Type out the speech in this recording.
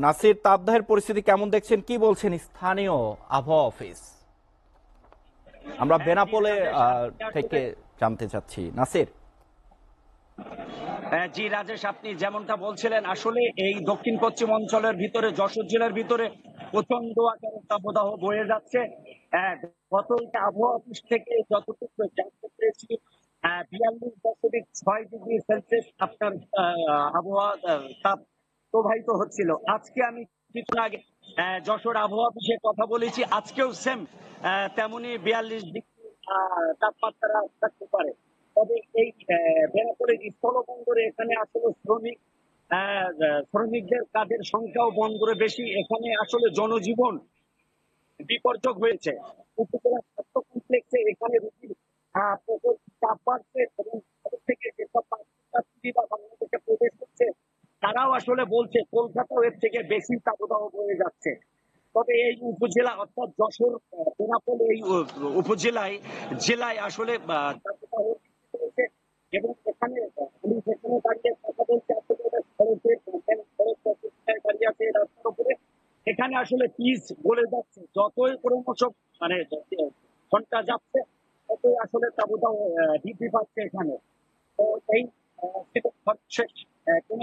নাসির, তাপদাহের পরিস্থিতি কেমন দেখছেন, কি বলছেন স্থানীয় আবহাওয়া অফিস? আমরা জি বেনাপোলে রাজেশ, আপনি আসলে থেকে জানতে চাচ্ছি নাসির। জি রাজেশ, আপনি যেমনটা বলছিলেন, আসলে এই দক্ষিণ পশ্চিম অঞ্চলের ভিতরে, যশোর জেলার ভিতরে প্রচন্ড আকারে তাপদাহ বয়ে যাচ্ছে। গত আবহাওয়া অফিস থেকে যতটুকু জানতে পেরেছি, 42.6 ডিগ্রি সেলসিয়াস আপনার আবহাওয়া তাপ প্রবাহিত হচ্ছিল। আজকে আমি কিছুক্ষণ আগে যশোর আবহাওয়া অফিসে কথা বলেছি, আজকেও সেম তেমনি 42 ডিগ্রি তাপমাত্রা থাকতে পারে। তবে এই বেনাপোলের স্থলবন্দরে এখানে আসলে শ্রমিকদের কাজের সংখ্যাও বন্দরে বেশি। এখানে আসলে জনজীবন বিপর্যয় হয়েছে। উপজেলা স্বাস্থ্য কমপ্লেক্সে এখানে রোগীর প্রচুর চাপ বাড়ছে এবং তাদের থেকে যেসব যাত্রী বা বাংলাদেশে প্রবেশ করছে, তারাও আসলে বলছে কলকাতাও এর থেকে বেশি তাপদাহ বয়ে যাচ্ছে। তবে এই উপজেলা অর্থাৎ যশোর বেনাপোল এই উপজেলায় জেলায় আসলে তাপদাহ বৃদ্ধি পেয়েছে। এবং এখানে আমি যেখানে দাঁড়িয়ে কথা বলছি আসলে এটা সড়কের সড়ক চতুর্থায় দাঁড়িয়ে আছে রাস্তার উপরে। এখানে আসলে পিচ গলে যাচ্ছে, যতই ক্রমশ মানে ঘন্টা যাচ্ছে ততই আসলে তাপদাহ বৃদ্ধি পাচ্ছে এখানে। তো এই ছিল সর্বশেষ কোন